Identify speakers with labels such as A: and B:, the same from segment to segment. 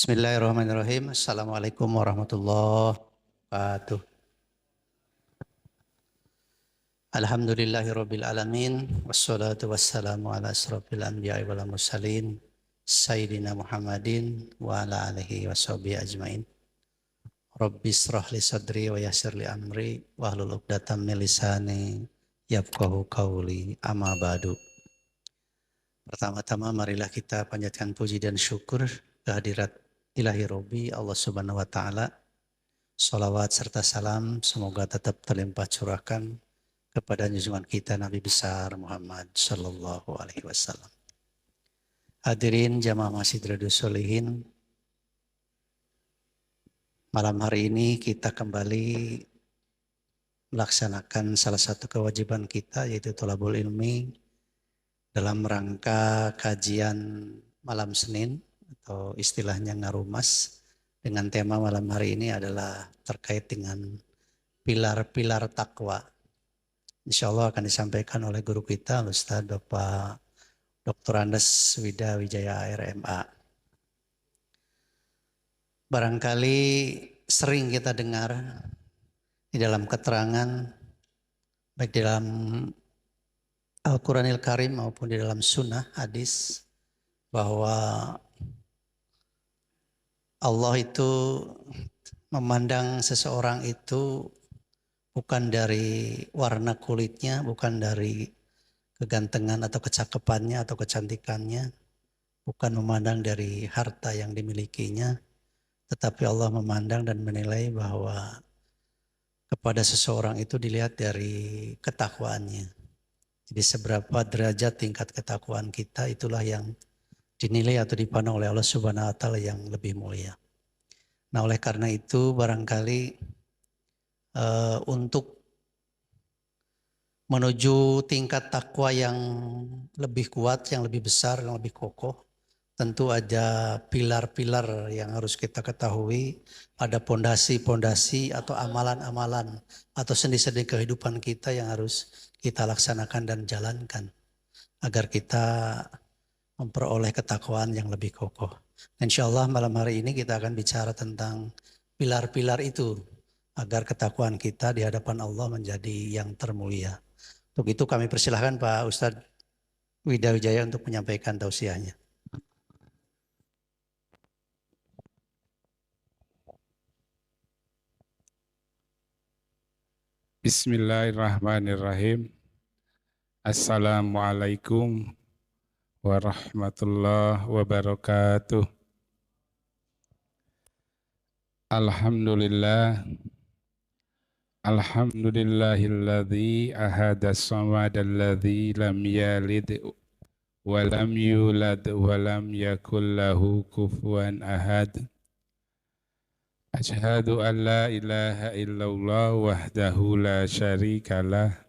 A: Bismillahirrahmanirrahim. Assalamualaikum warahmatullahi wabarakatuh. Alhamdulillahirabbil alamin wassalatu wassalamu ala asrofil anbiya'i wal mursalin sayyidina Muhammadin wa ala alihi washabihi ajmain. Rabbi israh li sadri wa yassir li amri wahlul 'uqdatam min lisani yafqahu qawli. Amma ba'du. Pertama-tama marilah kita panjatkan puji dan syukur kehadirat Ilahi Robbi Allah Subhanahu wa Ta'ala. Salawat serta salam semoga tetap terlimpah curahkan kepada junjungan kita Nabi besar Muhammad Sallallahu Alaihi Wasallam. Hadirin jamaah Masjid Riyadhus Shalihin, malam hari ini kita kembali melaksanakan salah satu kewajiban kita, yaitu thalabul ilmi, dalam rangka kajian malam Senin atau istilahnya ngarumas, dengan tema malam hari ini adalah terkait dengan pilar-pilar takwa. Insya Allah akan disampaikan oleh guru kita Ustaz Bapak Dr. Andes Wida Wijaya RMA. Barangkali sering kita dengar di dalam keterangan baik di dalam Al-Quranil Karim maupun di dalam sunnah hadis bahwa Allah itu memandang seseorang itu bukan dari warna kulitnya, bukan dari kegantengan atau kecakapannya atau kecantikannya, bukan memandang dari harta yang dimilikinya, tetapi Allah memandang dan menilai bahwa kepada seseorang itu dilihat dari ketakwaannya. Jadi seberapa derajat tingkat ketakwaan kita, itulah yang dinilai atau dipandang oleh Allah Subhanahu wa Ta'ala yang lebih mulia. Nah, oleh karena itu barangkali untuk menuju tingkat takwa yang lebih kuat, yang lebih besar, yang lebih kokoh, tentu ada pilar-pilar yang harus kita ketahui, ada pondasi-pondasi atau amalan-amalan atau sendi-sendi kehidupan kita yang harus kita laksanakan dan jalankan agar kita memperoleh ketakwaan yang lebih kokoh. Insya Allah malam hari ini kita akan bicara tentang pilar-pilar itu agar ketakwaan kita di hadapan Allah menjadi yang termulia. Untuk itu kami persilahkan Pak Ustadz Wida Wijaya untuk menyampaikan tausiahnya.
B: Bismillahirrahmanirrahim. Assalamualaikum warahmatullahi wabarakatuh. Alhamdulillah. Alhamdulillahilladzi ahada samadalladzi lam yalid wa lam yulad wa lam yakul lahu kufuwan ahad. Asyhadu an la ilaha illallah wahdahu la syarikalah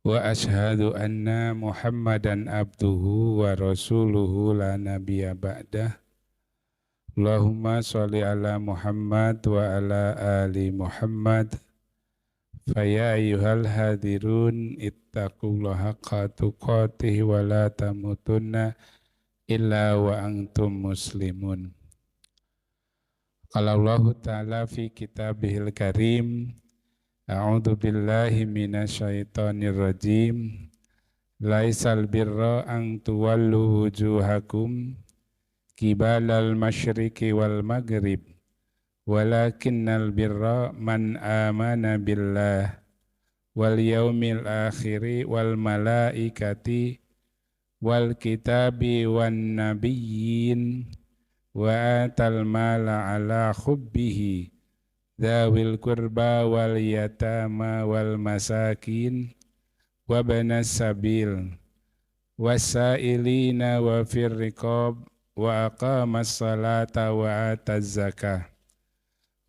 B: wa asyhadu anna Muhammadan abduhu wa rasuluhu la nabiyya ba'dah. Allahumma sholli ala Muhammad wa ala ali Muhammad. Faya ayyuhal hadirun ittaqullaha haqqa tuqatih wa la tamutunna illa wa antum muslimun. Qala Allah ta'ala fi kitabihil karim, a'udzu billahi minasyaitonir rajim. Laisal birra an tuwallu wujuhakum kibalal masyriqi wal maghrib walakinnal birra man amana billah wal yaumil akhiri wal malaikati wal kitabi wan nabiyyin wa atal mala ala hubbihi dzawil qurba wal yatama wal masakin wa banas sabil wasailina wa fir riqab wa aqamas salata wa ataz zakah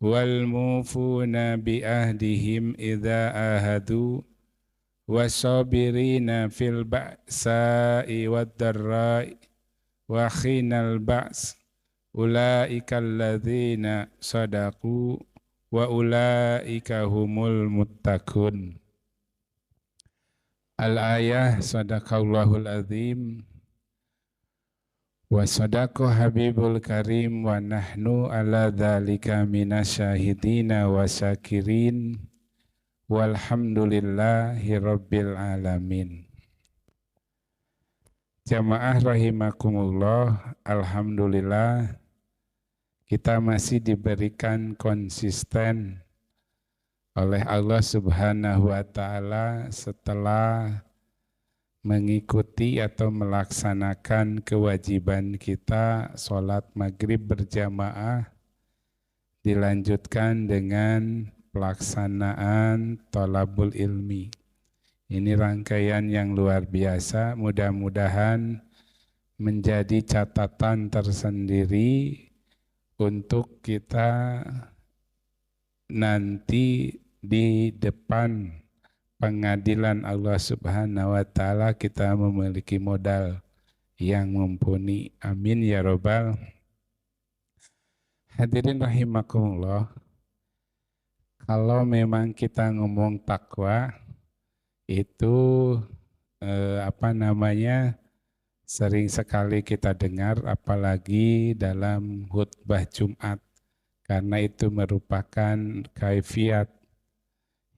B: wal mufuna bi ahdihim idza ahadu wasabirina fil ba'sa'i wad dharra'i wa khinal ba's ulaika alladzina sadaqu wa ulaika humul muttaqun. Al-ayah sadaqallahul azim. Wa sadaqa habibul karim wa nahnu ala dzalika minasyahidina wa syakirin walhamdulillahi rabbil alamin. Jamaah rahimakumullah, alhamdulillah kita masih diberikan konsisten oleh Allah Subhanahu wa taala setelah mengikuti atau melaksanakan kewajiban kita sholat maghrib berjamaah, dilanjutkan dengan pelaksanaan thalabul ilmi. Ini rangkaian yang luar biasa, mudah-mudahan menjadi catatan tersendiri untuk kita nanti di depan pengadilan Allah Subhanahu wa taala kita memiliki modal yang mumpuni. Amin ya robbal. Hadirin rahimakumullah. Kalau memang kita ngomong takwa itu sering sekali kita dengar, apalagi dalam khutbah Jumat, karena itu merupakan kaifiat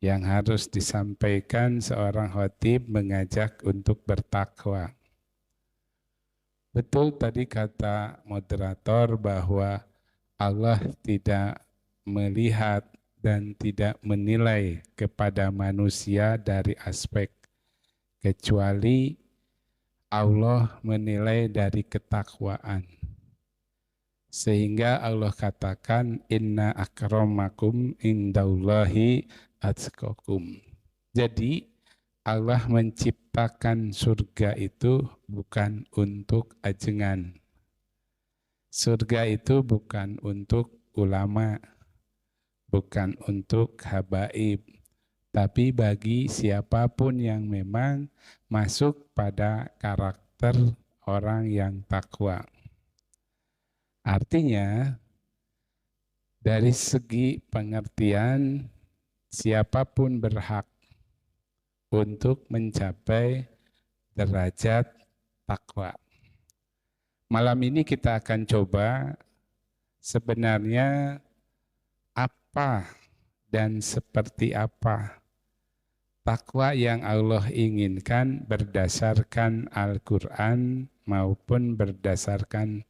B: yang harus disampaikan seorang khatib mengajak untuk bertakwa. Betul tadi kata moderator bahwa Allah tidak melihat dan tidak menilai kepada manusia dari aspek, kecuali Allah menilai dari ketakwaan. Sehingga Allah katakan inna akramakum indallahi atqakum. Jadi Allah menciptakan surga itu bukan untuk ajengan. Surga itu bukan untuk ulama, bukan untuk habaib, tapi bagi siapapun yang memang masuk pada karakter orang yang takwa. Artinya dari segi pengertian, siapapun berhak untuk mencapai derajat takwa. Malam ini kita akan coba sebenarnya apa dan seperti apa takwa yang Allah inginkan berdasarkan Al-Quran maupun berdasarkan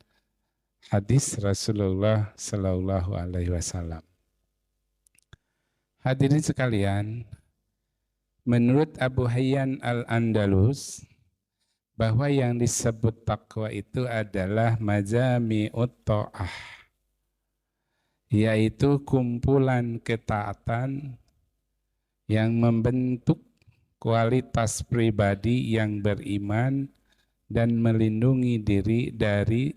B: hadis Rasulullah Sallallahu Alaihi Wasallam. Hadirin sekalian, menurut Abu Hayyan Al-Andalus, bahwa yang disebut takwa itu adalah majami'ut ta'ah, yaitu kumpulan ketaatan yang membentuk kualitas pribadi yang beriman dan melindungi diri dari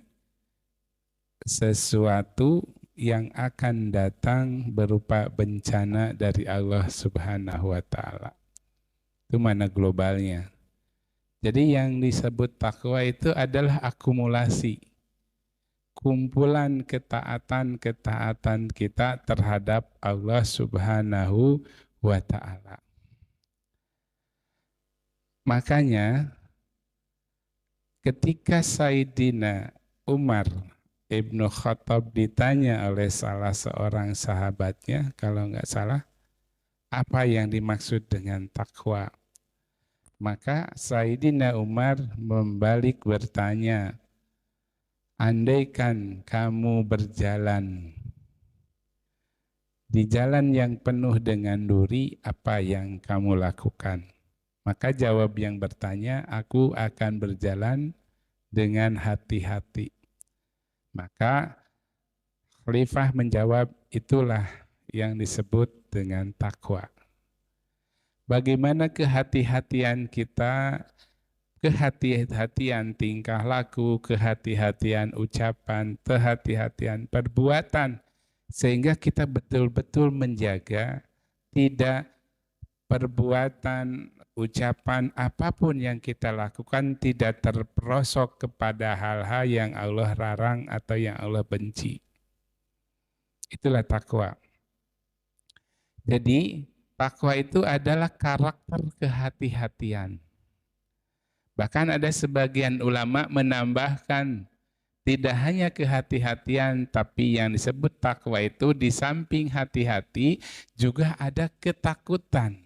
B: sesuatu yang akan datang berupa bencana dari Allah Subhanahu wa taala. Itu mana globalnya. Jadi yang disebut takwa itu adalah akumulasi kumpulan ketaatan-ketaatan kita terhadap Allah Subhanahu wa taala. Makanya ketika Sayyidina Umar Ibnu Khattab ditanya oleh salah seorang sahabatnya, kalau nggak salah, apa yang dimaksud dengan takwa? Maka Sayyidina Umar membalik bertanya, andaikan kamu berjalan di jalan yang penuh dengan duri, apa yang kamu lakukan? Maka jawab yang bertanya, aku akan berjalan dengan hati-hati. Maka Khalifah menjawab, itulah yang disebut dengan takwa. Bagaimana kehati-hatian kita, kehati-hatian tingkah laku, kehati-hatian ucapan, kehati-hatian perbuatan, sehingga kita betul-betul menjaga tidak perbuatan, ucapan apapun yang kita lakukan tidak terperosok kepada hal-hal yang Allah larang atau yang Allah benci. Itulah takwa. Jadi takwa itu adalah karakter kehati-hatian. Bahkan ada sebagian ulama menambahkan tidak hanya kehati-hatian, tapi yang disebut takwa itu di samping hati-hati juga ada ketakutan.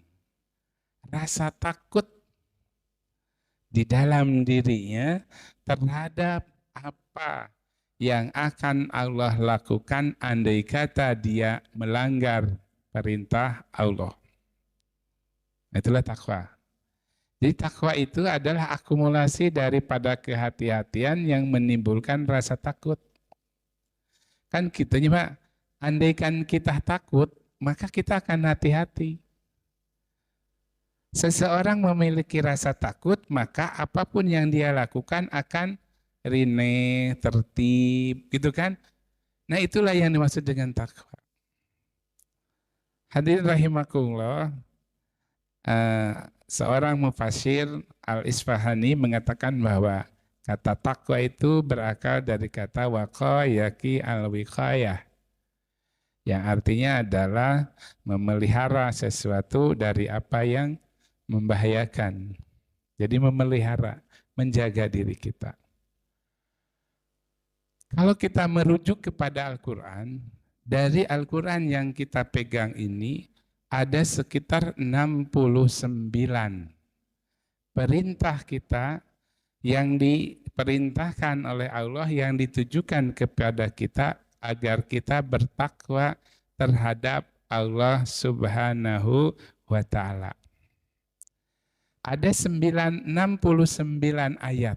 B: Rasa takut di dalam dirinya terhadap apa yang akan Allah lakukan andai kata dia melanggar perintah Allah. Itulah takwa. Jadi takwa itu adalah akumulasi daripada kehati-hatian yang menimbulkan rasa takut. Kan kitanya Pak, andaikan kita takut, maka kita akan hati-hati. Seseorang memiliki rasa takut, maka apapun yang dia lakukan akan rine, tertib, gitu kan? Nah itulah yang dimaksud dengan takwa. Hadirin rahimakumullah, seorang mufassir Al-Isfahani mengatakan bahwa kata takwa itu berakal dari kata waqayaki al-wiqayah, yang artinya adalah memelihara sesuatu dari apa yang membahayakan. Jadi memelihara, menjaga diri kita. Kalau kita merujuk kepada Al-Quran, dari Al-Quran yang kita pegang ini, ada sekitar 69 perintah kita yang diperintahkan oleh Allah yang ditujukan kepada kita agar kita bertakwa terhadap Allah Subhanahu wa Ta'ala. Ada 69 ayat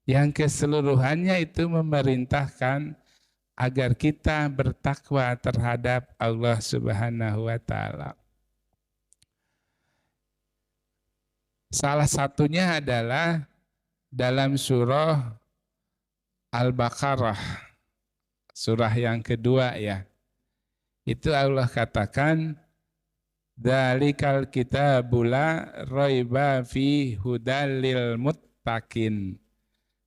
B: yang keseluruhannya itu memerintahkan agar kita bertakwa terhadap Allah Subhanahu wa Ta'ala. Salah satunya adalah dalam surah Al-Baqarah, surah yang kedua ya. Itu Allah katakan, "Dzalikal kitabu la raiba fi hudal lil muttaqin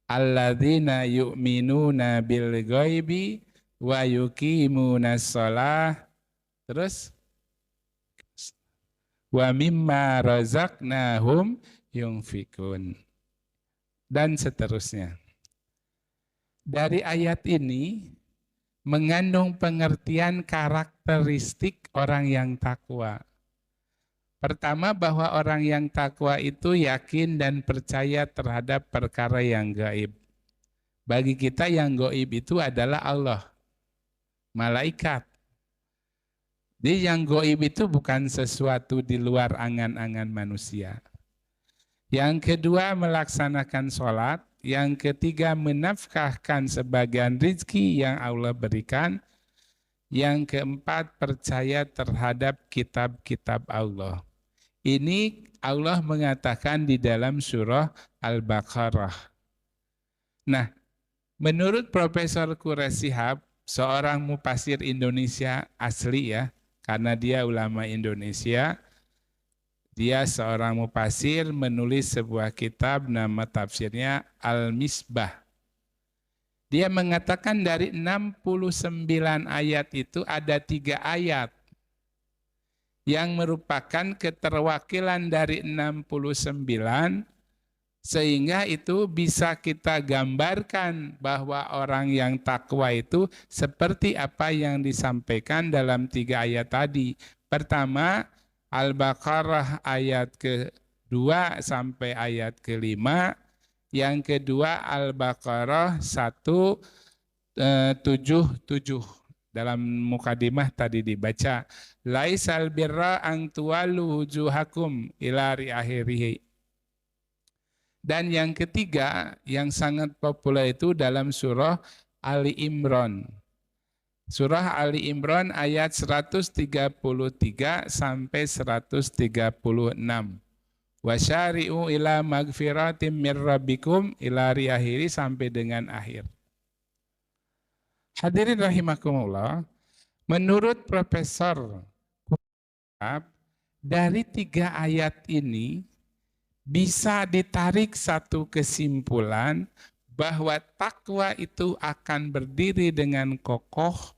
B: alladzina yu'minuna bil ghaibi wa yuqimunas shalah." Terus wa mimma razaqnahum yunfikun, dan seterusnya. Dari ayat ini mengandung pengertian karakteristik orang yang takwa. Pertama, bahwa orang yang takwa itu yakin dan percaya terhadap perkara yang gaib. Bagi kita yang gaib itu adalah Allah, malaikat. Jadi yang gaib itu bukan sesuatu di luar angan-angan manusia. Yang kedua, melaksanakan sholat. Yang ketiga, menafkahkan sebagian rizki yang Allah berikan. Yang keempat, percaya terhadap kitab-kitab Allah. Ini Allah mengatakan di dalam surah Al-Baqarah. Nah, menurut Profesor Quraish Shihab, seorang mufassir Indonesia asli ya, karena dia ulama Indonesia, dia seorang mufassir menulis sebuah kitab nama tafsirnya Al-Misbah. Dia mengatakan dari 69 ayat itu ada 3 ayat yang merupakan keterwakilan dari 69, sehingga itu bisa kita gambarkan bahwa orang yang takwa itu seperti apa yang disampaikan dalam 3 ayat tadi. Pertama, Al-Baqarah ayat ke-2 sampai ayat ke-5. Yang kedua, Al-Baqarah 177. Dalam mukadimah tadi dibaca, laisal birra an tuwallu wujuhakum ila akhirih. Dan yang ketiga yang sangat populer itu dalam surah Ali Imran. Surah Ali Imran ayat 133 sampai 136. Wasyari'u ila magfiratim mir rabbikum ila akhiri sampai dengan akhir. Hadirin rahimakumullah, menurut Profesor Quraish, dari 3 ayat ini bisa ditarik satu kesimpulan bahwa takwa itu akan berdiri dengan kokoh,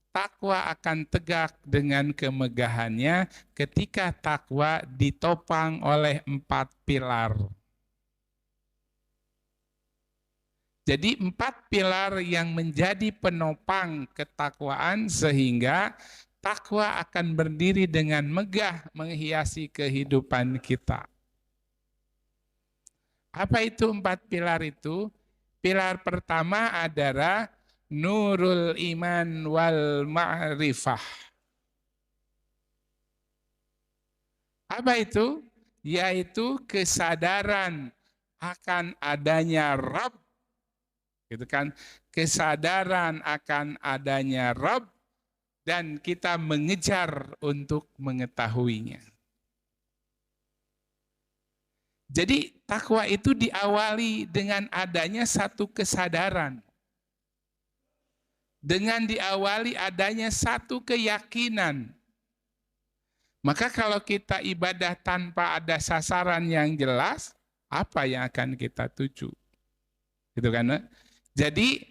B: takwa akan tegak dengan kemegahannya ketika takwa ditopang oleh 4 pilar. Jadi 4 pilar yang menjadi penopang ketakwaan sehingga takwa akan berdiri dengan megah menghiasi kehidupan kita. Apa itu 4 pilar itu? Pilar pertama adalah nurul iman wal ma'rifah. Apa itu? Yaitu kesadaran akan adanya Rabb, gitu kan? Kesadaran akan adanya Rabb dan kita mengejar untuk mengetahuinya. Jadi takwa itu diawali dengan adanya satu kesadaran. Dengan diawali adanya satu keyakinan. Maka kalau kita ibadah tanpa ada sasaran yang jelas, apa yang akan kita tuju? Gitu kan? Jadi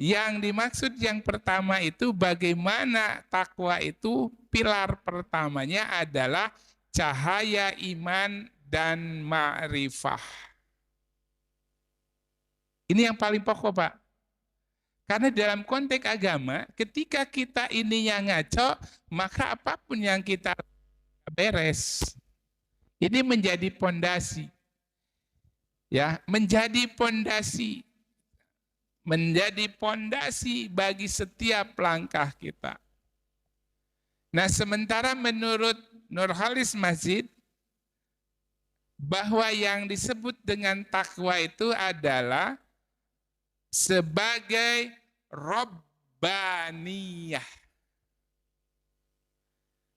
B: yang dimaksud yang pertama itu bagaimana takwa itu pilar pertamanya adalah cahaya iman dan ma'rifah. Ini yang paling pokok, Pak. Karena dalam konteks agama, ketika kita ininya ngaco, maka apapun yang kita beres. Ini menjadi pondasi. Ya, menjadi pondasi. Menjadi pondasi bagi setiap langkah kita. Nah, sementara menurut Nurhalis Masjid, bahwa yang disebut dengan takwa itu adalah sebagai Rabbaniyah.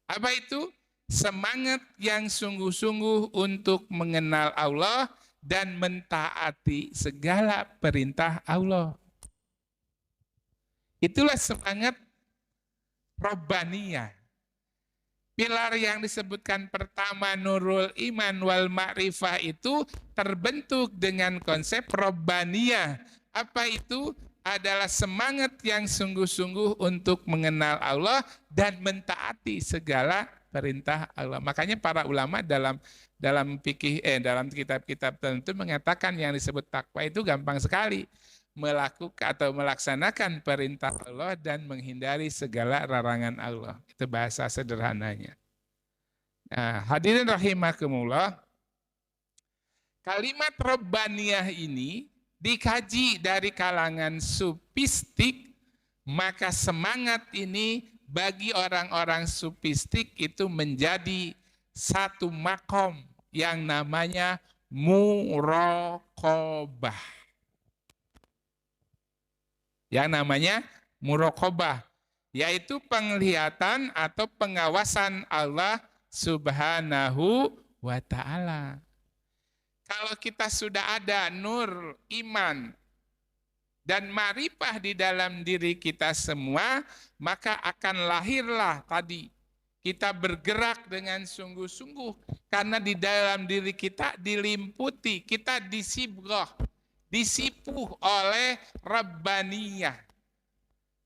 B: Apa itu? Semangat yang sungguh-sungguh untuk mengenal Allah dan mentaati segala perintah Allah. Itulah semangat Rabbaniyah. Pilar yang disebutkan pertama nurul iman wal ma'rifah itu terbentuk dengan konsep Rabbaniyah. Apa itu? Adalah semangat yang sungguh-sungguh untuk mengenal Allah dan mentaati segala perintah Allah. Makanya para ulama dalam fikih dalam kitab-kitab tertentu mengatakan yang disebut takwa itu gampang sekali. Melakukan atau melaksanakan perintah Allah dan menghindari segala larangan Allah. Itu bahasa sederhananya. Nah, hadirin rahimakumullah, kalimat Rabbaniyah ini dikaji dari kalangan sufistik, maka semangat ini bagi orang-orang sufistik itu menjadi satu makom yang namanya muraqabah. Yang namanya muraqabah, yaitu penglihatan atau pengawasan Allah Subhanahu wa ta'ala. Kalau kita sudah ada nur iman dan ma'rifah di dalam diri kita semua, maka akan lahirlah tadi kita bergerak dengan sungguh-sungguh karena di dalam diri kita dilimputi, kita disibrah, disipuh oleh Rabbaniyah.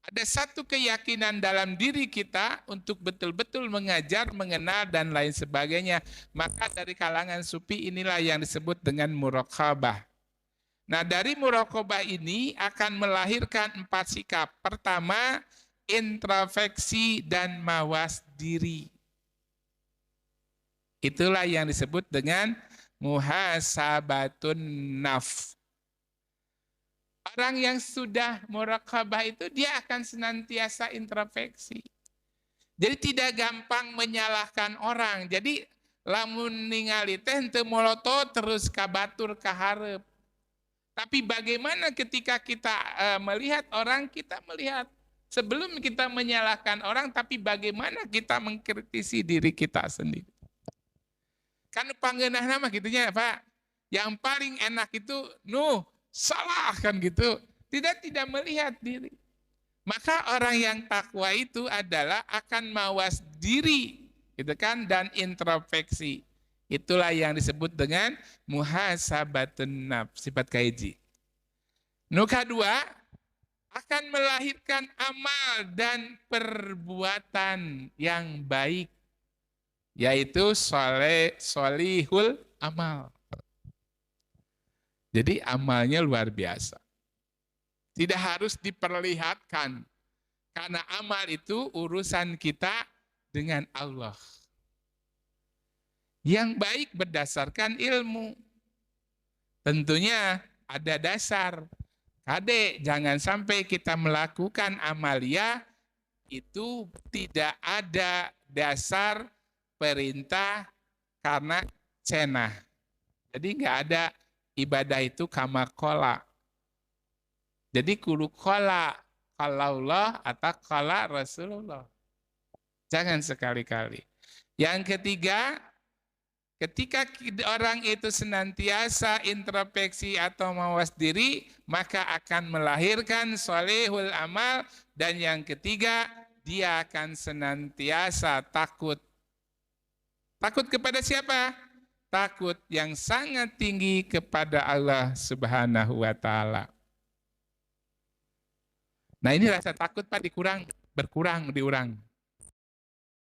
B: Ada satu keyakinan dalam diri kita untuk betul-betul mengajar, mengenal, dan lain sebagainya. Maka dari kalangan sufi inilah yang disebut dengan muraqabah. Nah, dari muraqabah ini akan melahirkan 4 sikap. Pertama, introspeksi dan mawas diri. Itulah yang disebut dengan muhasabatun nafs. Orang yang sudah muraqabah itu dia akan senantiasa introspeksi. Jadi tidak gampang menyalahkan orang. Jadi lamun ningali teh henteu moloto terus kabatur kaharep. Tapi bagaimana ketika kita melihat orang, kita melihat sebelum kita menyalahkan orang, tapi bagaimana kita mengkritisi diri kita sendiri. Kan pangeunah nama gitunya, Pak. Yang paling enak itu salah kan gitu, tidak melihat diri. Maka orang yang takwa itu adalah akan mawas diri, gitu kan, dan introspeksi. Itulah yang disebut dengan muhasabatun nafs, sifat kaiji. Kedua, akan melahirkan amal dan perbuatan yang baik, yaitu solihul amal. Jadi amalnya luar biasa. Tidak harus diperlihatkan. Karena amal itu urusan kita dengan Allah. Yang baik berdasarkan ilmu. Tentunya ada dasar. Kadek, jangan sampai kita melakukan amalia itu tidak ada dasar perintah karena cenah. Jadi nggak ada ibadah itu kama kola. Jadi kudu kola Allah atau kola Rasulullah. Jangan sekali-kali. Yang ketiga, ketika orang itu senantiasa introspeksi atau mawas diri, maka akan melahirkan solehul amal. Dan yang ketiga, dia akan senantiasa takut. Takut kepada siapa? Takut yang sangat tinggi kepada Allah Subhanahu wa Ta'ala. Nah, ini rasa takut Pak berkurang diurang.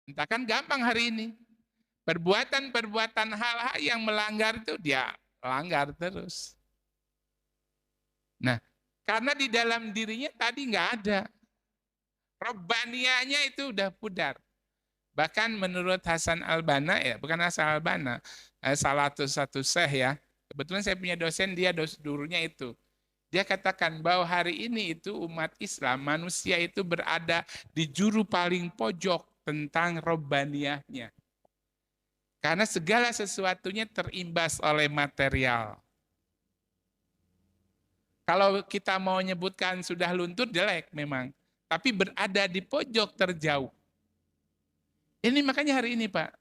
B: Entah kan gampang hari ini. Perbuatan-perbuatan hal-hal yang melanggar itu dia langgar terus. Nah, karena di dalam dirinya tadi nggak ada. Robbaniyahnya itu udah pudar. Bahkan menurut Hasan Al-Banna, ya bukan Hasan Al-Banna, salah satu syekh ya. Kebetulan saya punya dosen, dia gurunya itu. Dia katakan bahwa hari ini itu umat Islam, manusia itu berada di juru paling pojok tentang robbaniyahnya. Karena segala sesuatunya terimbas oleh material. Kalau kita mau nyebutkan sudah luntur, jelek memang. Tapi berada di pojok terjauh. Ini makanya hari ini Pak.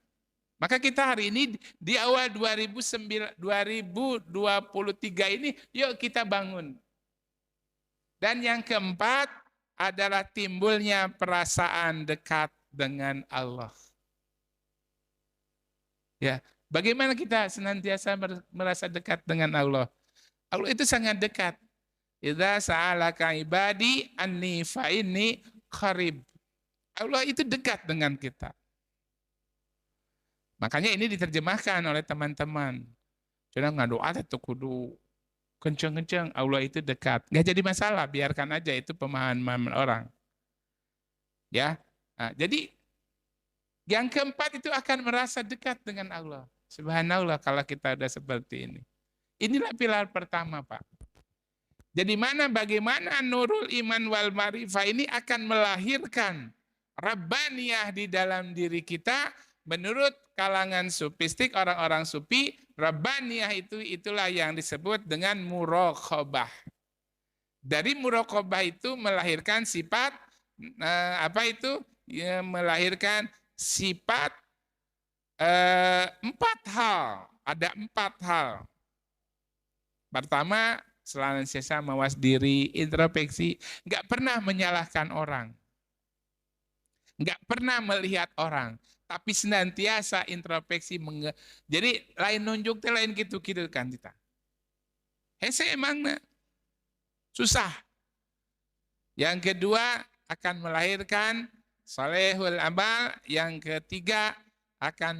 B: Maka kita hari ini di awal 2023 ini, yuk kita bangun. Dan yang keempat adalah timbulnya perasaan dekat dengan Allah. Ya, bagaimana kita senantiasa merasa dekat dengan Allah? Allah itu sangat dekat. Idza sa'alaka ibadi anni fa inni qarib. Allah itu dekat dengan kita. Makanya ini diterjemahkan oleh teman-teman. Jangan ngadoa itu kudu kenceng-kenceng, Allah itu dekat. Nggak jadi masalah, biarkan aja itu pemahaman orang. Ya, nah, jadi yang keempat itu akan merasa dekat dengan Allah. Subhanallah kalau kita udah seperti ini. Inilah pilar pertama Pak. Jadi bagaimana nurul iman wal ma'rifah ini akan melahirkan Rabbaniyah di dalam diri kita. Menurut kalangan sufistik, orang-orang sufi, Rabbaniyah itulah yang disebut dengan muraqabah. Dari muraqabah itu melahirkan sifat Ya, melahirkan sifat 4 hal. Ada 4 hal. Pertama, senantiasa mawas diri, introspeksi, nggak pernah menyalahkan orang, nggak pernah melihat orang, tapi senantiasa introspeksi. Jadi lain nunjuk lain gitu kan kita. Hese emangnya susah. Yang kedua akan melahirkan salehul amal. Yang ketiga akan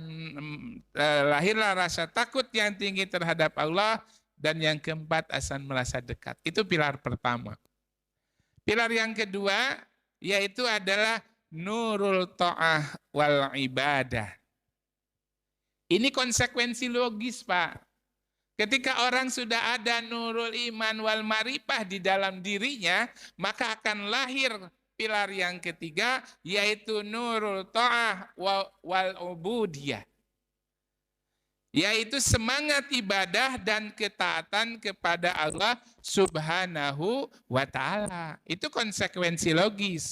B: lahirlah rasa takut yang tinggi terhadap Allah. Dan yang keempat akan merasa dekat. Itu pilar pertama. Pilar yang kedua yaitu adalah nurul ta'ah wal ibadah. Ini konsekuensi logis Pak. Ketika orang sudah ada nurul iman wal marifah di dalam dirinya, maka akan lahir pilar yang ketiga yaitu nurul ta'ah wal ubudiyah. Yaitu semangat ibadah dan ketaatan kepada Allah Subhanahu wa Ta'ala. Itu konsekuensi logis.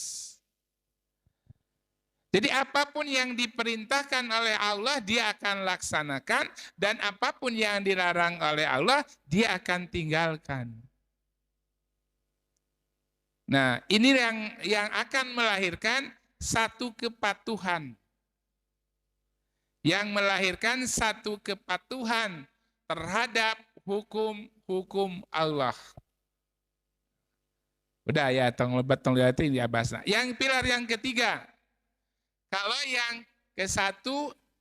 B: Jadi apapun yang diperintahkan oleh Allah, dia akan laksanakan. Dan apapun yang dilarang oleh Allah, dia akan tinggalkan. Nah, ini yang akan melahirkan satu kepatuhan. Yang melahirkan satu kepatuhan terhadap hukum-hukum Allah. Udah ya, tong lihat ini ya bahasa. Yang pilar yang ketiga, kalau yang ke-1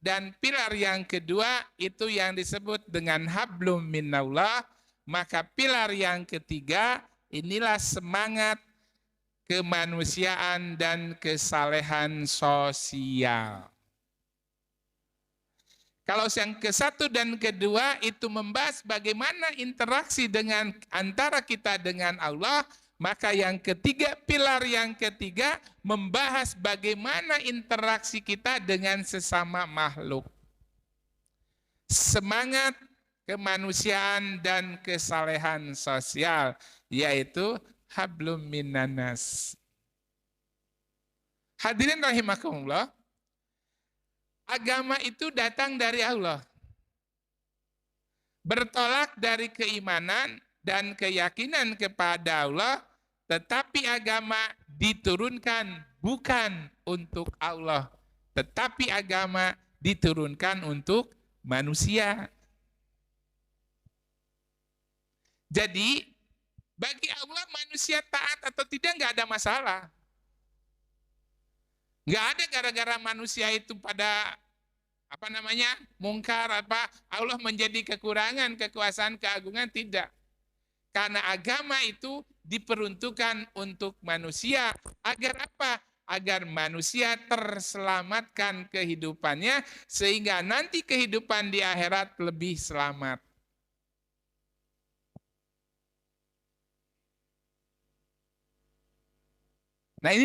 B: dan pilar yang kedua itu yang disebut dengan hablum minallah, maka pilar yang ketiga inilah semangat kemanusiaan dan kesalehan sosial. Kalau yang ke-1 dan ke-2 itu membahas bagaimana interaksi dengan antara kita dengan Allah, maka yang ketiga, pilar yang ketiga membahas bagaimana interaksi kita dengan sesama makhluk. Semangat kemanusiaan dan kesalehan sosial, yaitu hablum minannas. Hadirin rahimakumullah, agama itu datang dari Allah. Bertolak dari keimanan dan keyakinan kepada Allah, tetapi agama diturunkan bukan untuk Allah, tetapi agama diturunkan untuk manusia. Jadi, bagi Allah manusia taat atau tidak nggak ada masalah. Nggak ada gara-gara manusia itu pada mungkar Allah menjadi kekurangan kekuasaan keagungan, tidak. Karena agama itu diperuntukkan untuk manusia agar apa? Agar manusia terselamatkan kehidupannya sehingga nanti kehidupan di akhirat lebih selamat. Nah,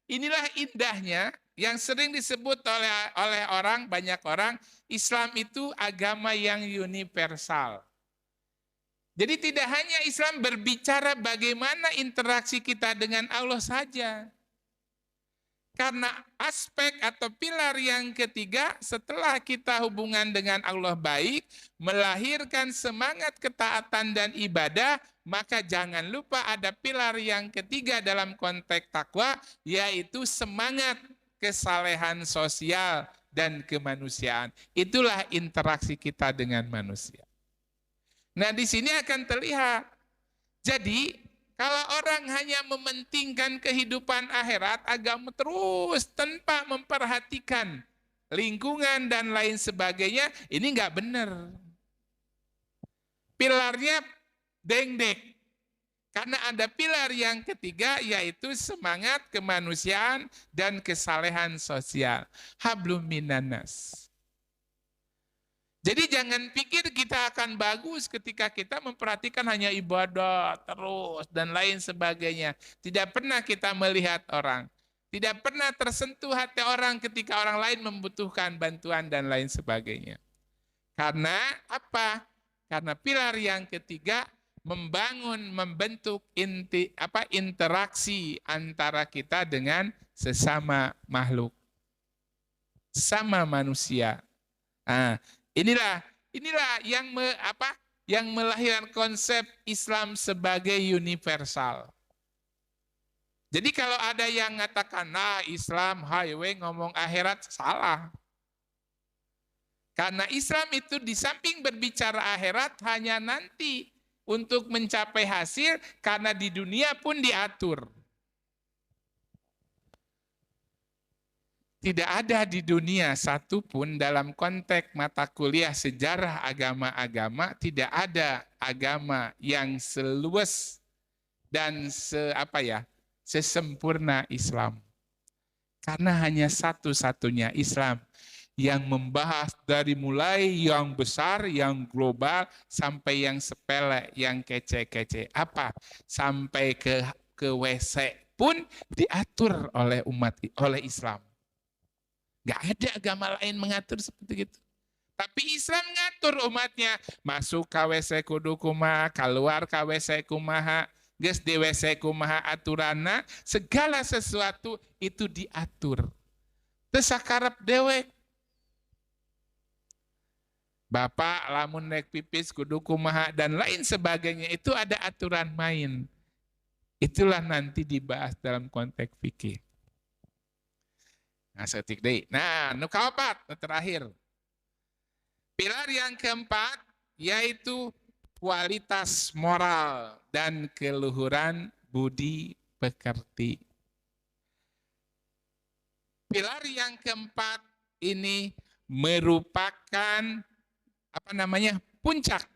B: inilah indahnya yang sering disebut oleh banyak orang, Islam itu agama yang universal. Jadi tidak hanya Islam berbicara bagaimana interaksi kita dengan Allah saja. Karena aspek atau pilar yang ketiga, setelah kita hubungan dengan Allah baik, melahirkan semangat ketaatan dan ibadah, maka jangan lupa ada pilar yang ketiga dalam konteks takwa, yaitu semangat kesalehan sosial dan kemanusiaan. Itulah interaksi kita dengan manusia. Nah, di sini akan terlihat. Jadi, kalau orang hanya mementingkan kehidupan akhirat, agama terus tanpa memperhatikan lingkungan dan lain sebagainya, ini nggak benar. Pilarnya dengdek. Karena ada pilar yang ketiga, yaitu semangat kemanusiaan dan kesalehan sosial. Hablum minannas. Jadi jangan pikir kita akan bagus ketika kita memperhatikan hanya ibadah terus dan lain sebagainya. Tidak pernah kita melihat orang. Tidak pernah tersentuh hati orang ketika orang lain membutuhkan bantuan dan lain sebagainya. Karena apa? Karena pilar yang ketiga membentuk interaksi antara kita dengan sesama makhluk. Sama manusia. Nah, Inilah yang melahirkan konsep Islam sebagai universal. Jadi kalau ada yang mengatakan, Islam highway ngomong akhirat, salah. Karena Islam itu di samping berbicara akhirat hanya nanti untuk mencapai hasil, karena di dunia pun diatur. Tidak ada di dunia satupun dalam konteks mata kuliah sejarah agama-agama, tidak ada agama yang seluas dan sesempurna Islam. Karena hanya satu-satunya Islam yang membahas dari mulai yang besar, yang global, sampai yang sepele, yang kece-kece. Sampai ke WC pun diatur oleh Islam. Gak ada agama lain mengatur seperti itu. Tapi Islam ngatur umatnya. Masuk KWC kudu kumaha, keluar KWC kumaha, geus di WC kumaha aturana, segala sesuatu itu diatur. Teu sakarep dewek. Bapak lamun naik pipis kudu kumaha dan lain sebagainya, itu ada aturan main. Itulah nanti dibahas dalam konteks fikih. nu kaopat, terakhir. Pilar yang keempat yaitu kualitas moral dan keluhuran budi pekerti. Pilar yang keempat ini merupakan puncak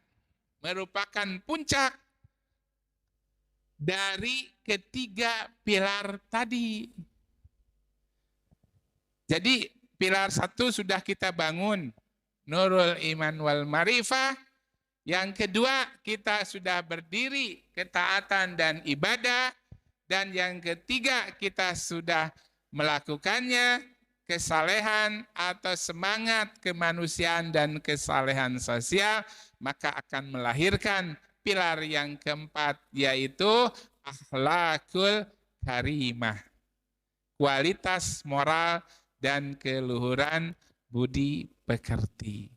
B: dari ketiga pilar tadi. Jadi pilar 1 sudah kita bangun, nurul iman wal marifah. Yang kedua, kita sudah berdiri ketaatan dan ibadah. Dan yang ketiga, kita sudah melakukannya, kesalehan atau semangat kemanusiaan dan kesalehan sosial, maka akan melahirkan pilar yang keempat, yaitu akhlakul karimah. Kualitas moral dan keluhuran budi pekerti.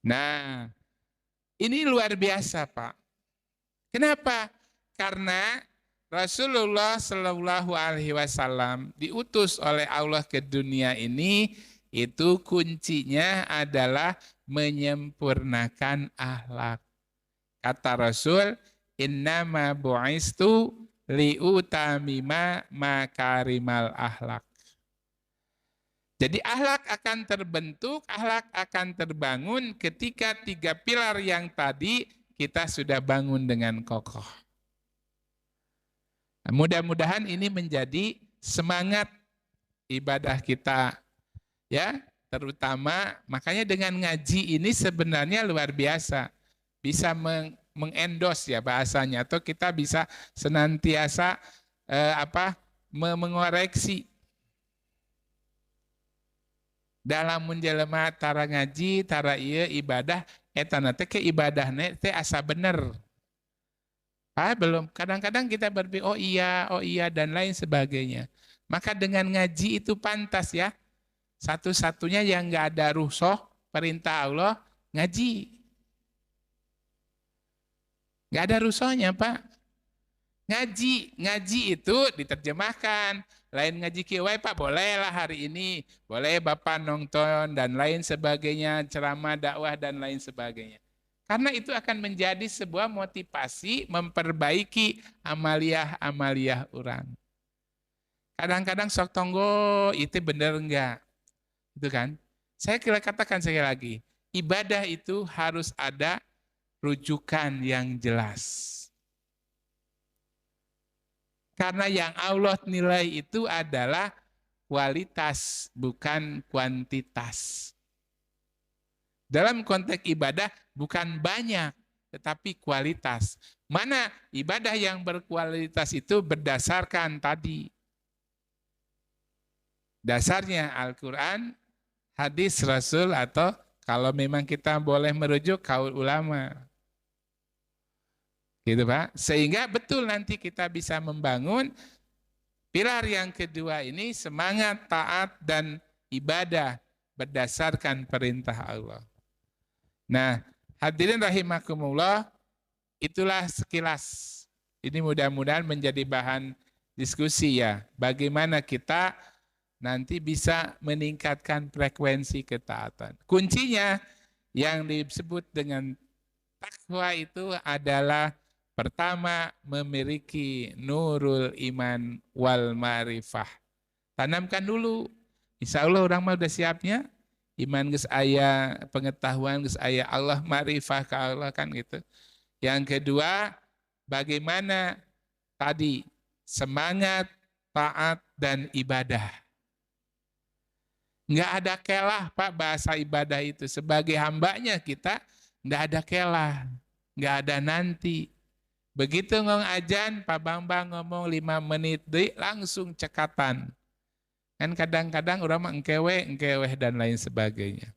B: Nah, ini luar biasa, Pak. Kenapa? Karena Rasulullah Shallallahu Alaihi Wasallam diutus oleh Allah ke dunia ini, itu kuncinya adalah menyempurnakan akhlak. Kata Rasul, innama bu'istu liutamima makarimal akhlak. Jadi akhlak akan terbentuk, akhlak akan terbangun ketika 3 pilar yang tadi kita sudah bangun dengan kokoh. Mudah-mudahan ini menjadi semangat ibadah kita, ya, terutama makanya dengan ngaji ini sebenarnya luar biasa, bisa mengendos ya bahasanya, atau kita bisa senantiasa mengoreksi dalam menjelema tara ngaji, tara ieu ibadah, eta teh ke ibadahna teh asa bener. Belum. Kadang-kadang kita berpikir, oh iya, dan lain sebagainya. Maka dengan ngaji itu pantas ya. Satu-satunya yang nggak ada rukhsah, perintah Allah, ngaji. Nggak ada rukhsahnya, Pak. Ngaji itu diterjemahkan. Lain ngaji kiwai, Pak, bolehlah hari ini. Boleh Bapak nonton dan lain sebagainya, ceramah, dakwah, dan lain sebagainya. Karena itu akan menjadi sebuah motivasi memperbaiki amaliah-amaliah orang. Kadang-kadang sok tonggo itu benar enggak? Itu kan? Saya katakan sekali lagi, ibadah itu harus ada rujukan yang jelas. Karena yang Allah nilai itu adalah kualitas, bukan kuantitas. Dalam konteks ibadah bukan banyak, tetapi kualitas. Mana ibadah yang berkualitas itu berdasarkan tadi. Dasarnya Al-Quran, hadis Rasul, atau kalau memang kita boleh merujuk kaul ulama. Gitu Pak. Sehingga betul nanti kita bisa membangun pilar yang kedua ini, semangat, taat, dan ibadah berdasarkan perintah Allah. Nah, hadirin rahimakumullah, itulah sekilas. Ini mudah-mudahan menjadi bahan diskusi ya. Bagaimana kita nanti bisa meningkatkan frekuensi ketaatan. Kuncinya yang disebut dengan takwa itu adalah pertama, memiliki nurul iman wal marifah. Tanamkan dulu. Insya Allah orang mah udah siapnya. Iman geus aya, pengetahuan geus aya, Allah marifah ke Allah kan gitu. Yang kedua, bagaimana tadi semangat, taat, dan ibadah. Enggak ada kelah Pak bahasa ibadah itu. Sebagai hambanya kita enggak ada kelah, enggak ada nanti. Begitu ngomong ajan, Pak Bambang ngomong 5 menit deh, langsung cekatan. Kan kadang-kadang orang mah engkeweh dan lain sebagainya.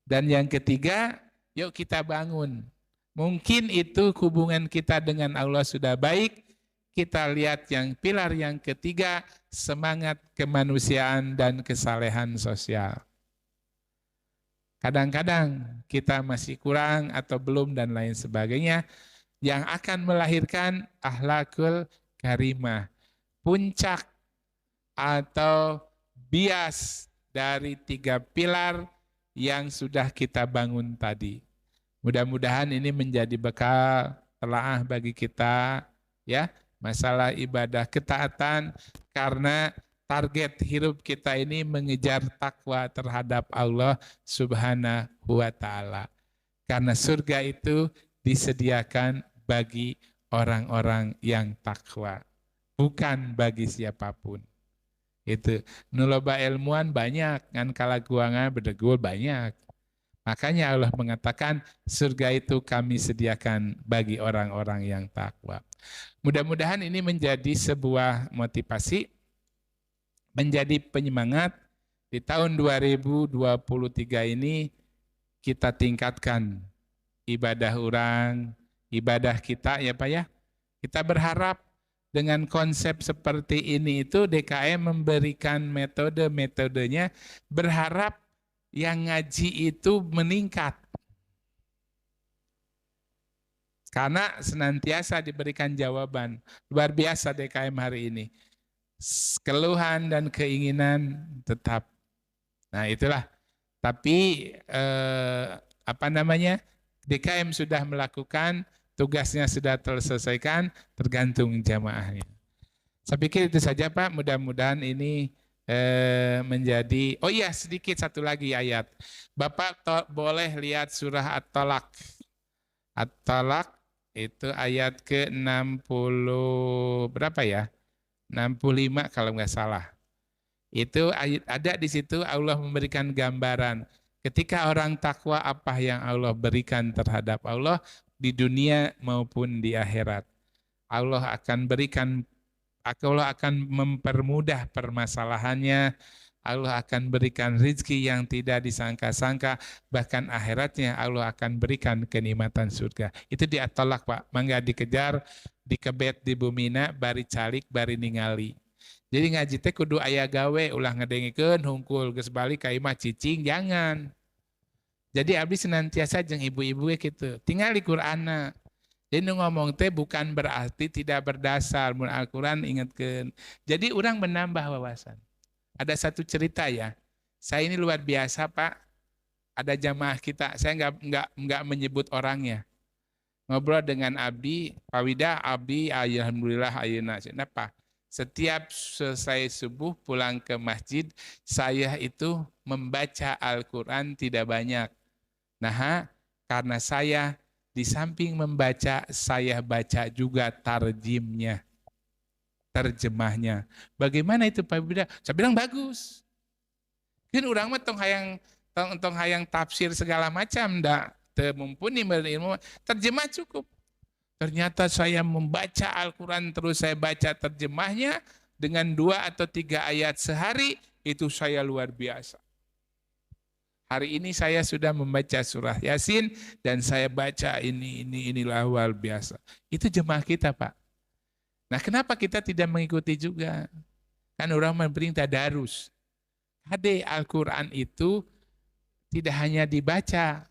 B: Dan yang ketiga, yuk kita bangun. Mungkin itu hubungan kita dengan Allah sudah baik. Kita lihat yang pilar yang ketiga, semangat kemanusiaan dan kesalehan sosial. Kadang-kadang kita masih kurang atau belum dan lain sebagainya, yang akan melahirkan akhlakul karimah. Puncak atau bias dari 3 pilar yang sudah kita bangun tadi. Mudah-mudahan ini menjadi bekal telaah bagi kita ya, masalah ibadah ketaatan, karena target hidup kita ini mengejar takwa terhadap Allah Subhanahu wa taala. Karena surga itu disediakan bagi orang-orang yang takwa, bukan bagi siapapun. Itu nuloba ilmuwan banyak, kan kalaguangan berdegul banyak. Makanya Allah mengatakan surga itu kami sediakan bagi orang-orang yang takwa. Mudah-mudahan ini menjadi sebuah motivasi, menjadi penyemangat di tahun 2023 ini kita tingkatkan ibadah orang, ibadah kita ya Pak ya. Kita berharap dengan konsep seperti ini itu DKM memberikan metode-metodenya, berharap yang ngaji itu meningkat. Karena senantiasa diberikan jawaban. Luar biasa DKM hari ini. Keluhan dan keinginan tetap. Nah itulah. Tapi DKM sudah melakukan, tugasnya sudah terselesaikan, tergantung jamaahnya. Saya pikir itu saja Pak, mudah-mudahan ini menjadi, oh iya sedikit satu lagi ayat. Bapak boleh lihat surah At-Talaq. At-Talaq itu ayat ke-60 berapa ya? 65 kalau nggak salah. Itu ada di situ Allah memberikan gambaran. Ketika orang takwa apa yang Allah berikan terhadap Allah di dunia maupun di akhirat. Allah akan mempermudah permasalahannya. Allah akan berikan rezeki yang tidak disangka-sangka, bahkan akhiratnya Allah akan berikan kenikmatan surga. Itu di At-Talaq Pak, mangga dikejar, dikebet di bumina, bari calik, bari ningali. Jadi ngaji teh kudu aya gawe, ulah ngedengikeun hungkul geus balik ka imah cicing, jangan. Jadi abdi senantiasa jeung ibu-ibu gitu, tinggal di Qur'ana. Jadi ngomong teh bukan berarti tidak berdasar, mun Al-Qur'an ingatkeun. Jadi orang menambah wawasan. Ada satu cerita ya, saya ini luar biasa Pak, ada jamaah kita, saya nggak menyebut orangnya. Ngobrol dengan Abdi, Pak Wida, Abdi, alhamdulillah ayeuna. Kenapa? Setiap selesai subuh pulang ke masjid, saya itu membaca Al-Quran tidak banyak. Nah, karena saya di samping membaca, saya baca juga tarjimnya. Terjemahnya. Bagaimana itu Pak Bida? Saya bilang bagus. Kan orang mah tong hayang tafsir segala macam, ndak teu mumpuni ilmu, terjemah cukup. Ternyata saya membaca Al-Quran terus saya baca terjemahnya dengan 2 atau 3 ayat sehari, itu saya luar biasa. Hari ini saya sudah membaca surah Yasin dan saya baca inilah luar biasa. Itu jemaah kita Pak. Nah kenapa kita tidak mengikuti juga? Kan orang memberi tadarus. Hade Al-Quran itu tidak hanya dibaca,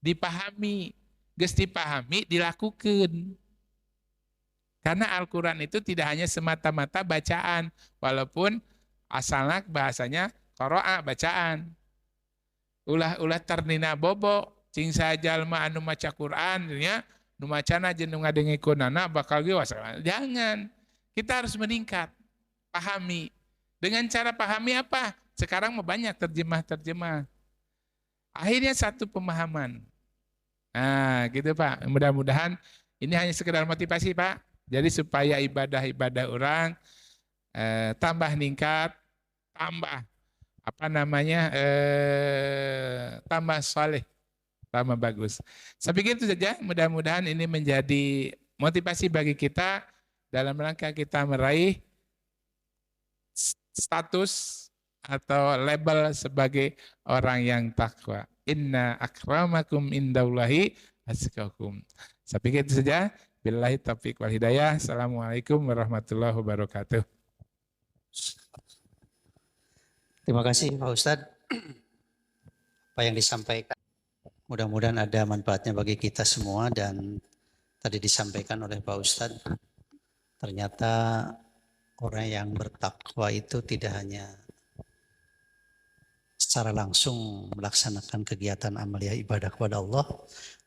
B: dipahami. Geus dipahami, dilakukan. Karena Al-Quran itu tidak hanya semata-mata bacaan. Walaupun asalnya bahasanya qiraah, bacaan. Ulah ternina bobo, cing sajalma anu maca Quran, ya. Nu macana jeung nu ngadengikeunana bakal ge wasana. Jangan. Kita harus meningkat. Pahami. Dengan cara pahami apa? Sekarang banyak terjemah-terjemah. Akhirnya satu pemahaman. Nah, gitu Pak. Mudah-mudahan ini hanya sekedar motivasi Pak. Jadi supaya ibadah-ibadah orang tambah meningkat, tambah tambah soleh. Sama bagus. Saya pikir itu saja, mudah-mudahan ini menjadi motivasi bagi kita dalam rangka kita meraih status atau label sebagai orang yang takwa. Inna akramakum indallahi atqakum. Saya pikir itu saja. Billahi taufiq wal hidayah. Assalamualaikum warahmatullahi wabarakatuh.
A: Terima kasih Pak Ustadz. Apa yang disampaikan. Mudah-mudahan ada manfaatnya bagi kita semua dan tadi disampaikan oleh Pak Ustadz, ternyata orang yang bertakwa itu tidak hanya secara langsung melaksanakan kegiatan amaliyah ibadah kepada Allah,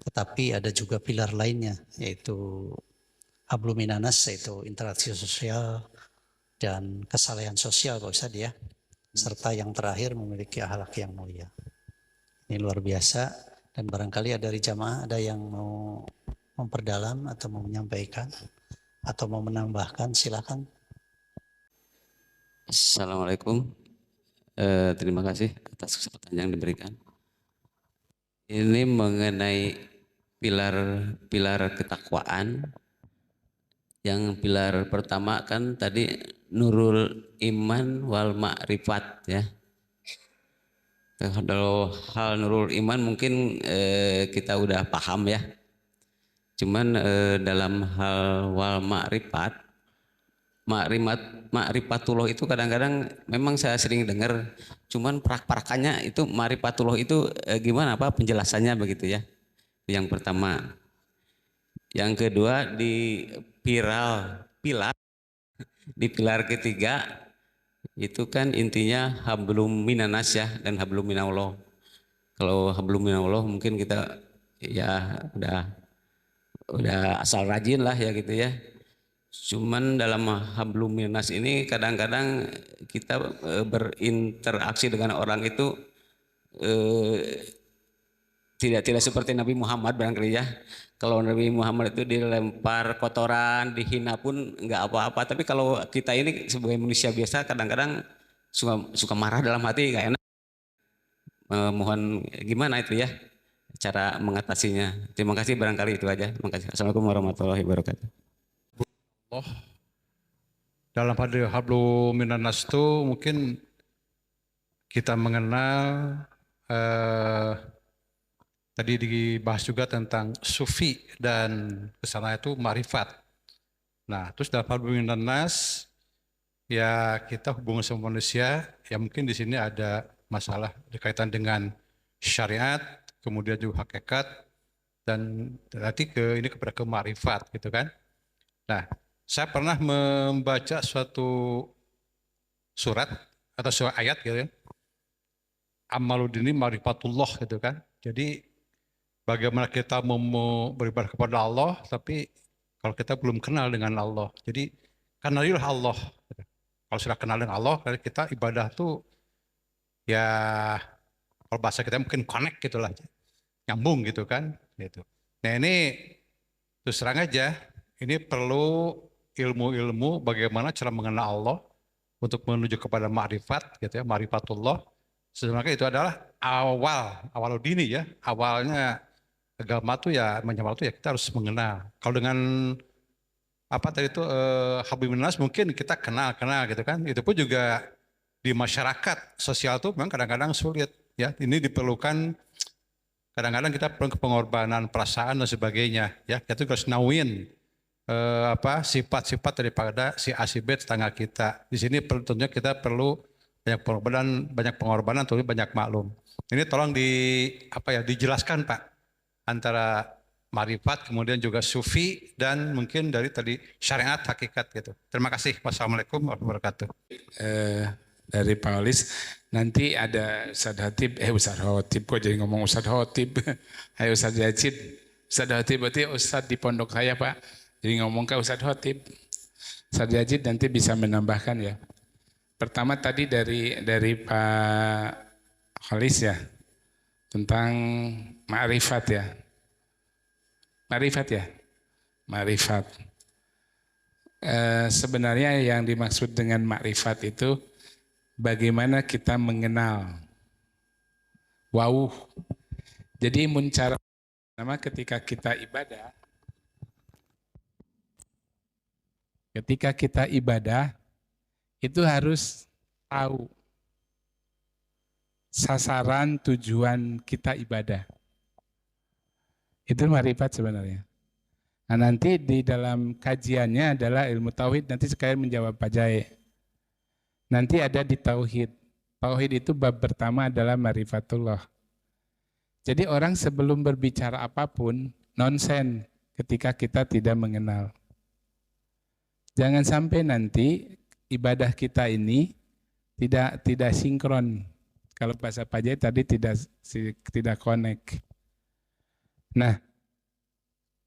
A: tetapi ada juga pilar lainnya yaitu hablum minanas, yaitu interaksi sosial dan kesalehan sosial Pak Ustadz ya, serta yang terakhir memiliki akhlak yang mulia. Ini luar biasa. Dan barangkali ada dari jamaah ada yang mau memperdalam atau mau menyampaikan atau mau menambahkan, silakan.
C: Assalamualaikum. Terima kasih atas kesempatan yang diberikan. Ini mengenai pilar ketakwaan. Yang pilar pertama kan tadi nurul iman wal ma'rifat ya. Kalau hal nurul iman mungkin kita udah paham ya. Cuman dalam hal wal ma'rifatullah itu kadang-kadang memang saya sering dengar, cuman perakannya itu ma'rifatullah itu gimana Pak penjelasannya begitu ya. Yang pertama. Yang kedua di pilar di pilar ketiga itu kan intinya hablum minanas ya dan hablum minallah. Kalau hablum minallah mungkin kita ya udah asal rajin lah ya gitu ya. Cuman dalam hablum minanas ini kadang-kadang kita berinteraksi dengan orang itu tidak seperti Nabi Muhammad barangkali ya. Kalau Nabi Muhammad itu dilempar kotoran, dihina pun nggak apa-apa. Tapi kalau kita ini sebagai manusia biasa kadang-kadang suka marah dalam hati, nggak enak. Mohon gimana itu ya cara mengatasinya. Terima kasih barangkali itu aja. Terima kasih. Assalamualaikum warahmatullahi wabarakatuh.
D: Dalam pada hablu minanas itu mungkin kita mengenal tadi dibahas juga tentang sufi dan kesana itu marifat. Nah, terus dalam hablu minanas ya kita hubungan sama manusia, ya mungkin di sini ada masalah berkaitan dengan syariat, kemudian juga hakikat, dan nanti ini kepada ke marifat gitu kan. Nah, saya pernah membaca suatu surat atau suatu ayat gitu ya. Amaludini marifatullah gitu kan. Jadi bagaimana kita mau beribadah kepada Allah, tapi kalau kita belum kenal dengan Allah. Jadi kenalilah Allah. Kalau sudah kenal dengan Allah, kita ibadah tuh ya kalau bahasa kita mungkin connect gitulah, nyambung gitu kan. Gitu. Nah ini terus terang aja, ini perlu ilmu-ilmu bagaimana cara mengenal Allah untuk menuju kepada ma'rifat gitu ya, ma'rifatullah. Sebenarnya itu adalah awal dini ya, awalnya agama tuh ya menyembah tuh ya kita harus mengenal. Kalau dengan apa tadi itu hablum minas mungkin kita kenal gitu kan. Itu pun juga di masyarakat sosial tuh memang kadang-kadang sulit ya. Ini diperlukan kadang-kadang kita perlu pengorbanan perasaan dan sebagainya ya. Kita harus nauin sifat-sifat daripada si A si B tetangga kita. Di sini tentunya kita perlu banyak pengorbanan, tentunya banyak maklum. Ini tolong dijelaskan Pak antara marifat kemudian juga sufi dan mungkin dari tadi syariat hakikat gitu. Terima kasih. Wassalamualaikum warahmatullahi wabarakatuh.
B: Dari Pak Olis, nanti ada Ustadz Hotib kok jadi ngomong Ustadz Hotib. Hai Ustadz Yazid. Ustadz Hotib berarti Ustadz di pondok saya Pak. Jadi ngomong ke Ustadz Hotib. Ustadz Yazid nanti bisa menambahkan ya. Pertama tadi dari Pak Olis ya. Tentang ma'rifat ya. Ma'rifat. Sebenarnya yang dimaksud dengan ma'rifat itu bagaimana kita mengenal. Wow. Jadi cara pertama ketika kita ibadah itu harus tahu sasaran tujuan kita ibadah. Itu ma'rifat sebenarnya. Nah nanti di dalam kajiannya adalah ilmu tauhid, nanti sekalian menjawab Pak Jae. Nanti ada di tauhid. Tauhid itu bab pertama adalah ma'rifatullah. Jadi orang sebelum berbicara apapun, nonsen ketika kita tidak mengenal. Jangan sampai nanti ibadah kita ini tidak sinkron. Kalau bahasa Pak Jae tadi tidak connect. Nah,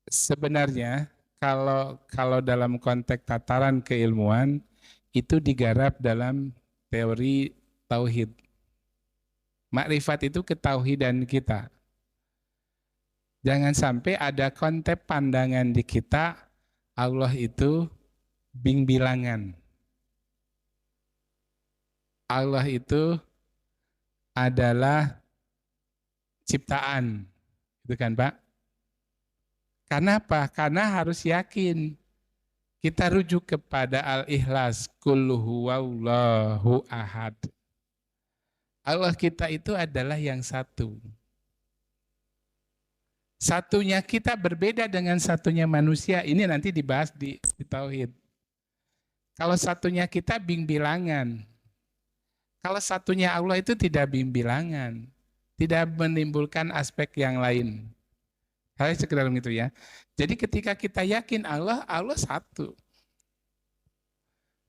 B: sebenarnya kalau dalam konteks tataran keilmuan itu digarap dalam teori tauhid. Makrifat itu ketauhidan kita. Jangan sampai ada konsep pandangan di kita Allah itu bilangan. Allah itu adalah ciptaan. Itu kan Pak? Karena apa? Karena harus yakin. Kita rujuk kepada Al-Ikhlas. Qul huwallahu ahad. Allah kita itu adalah yang satu. Satunya kita berbeda dengan satunya manusia. Ini nanti dibahas di Tauhid. Kalau satunya kita bilangan. Kalau satunya Allah itu tidak bilangan. Tidak menimbulkan aspek yang lain. Saya sekedar gitu ya. Jadi ketika kita yakin Allah satu.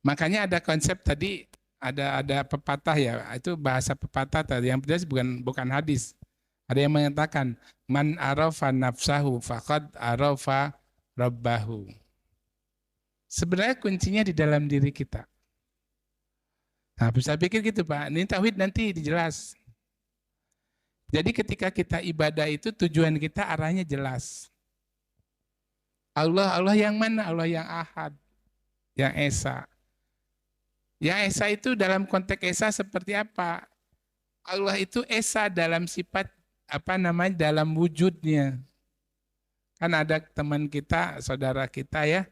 B: Makanya ada konsep tadi, ada pepatah ya, itu bahasa pepatah tadi, yang jelas bukan hadis. Ada yang mengatakan, man arafa nafsahu faqad arafa rabbahu. Sebenarnya kuncinya di dalam diri kita. Nah, bisa pikir gitu Pak, ini tauhid nanti dijelas. Jadi ketika kita ibadah itu tujuan kita arahnya jelas. Allah yang mana? Allah yang ahad, yang esa. Yang esa itu dalam konteks esa seperti apa? Allah itu esa dalam sifat dalam wujudnya. Kan ada teman kita, saudara kita ya,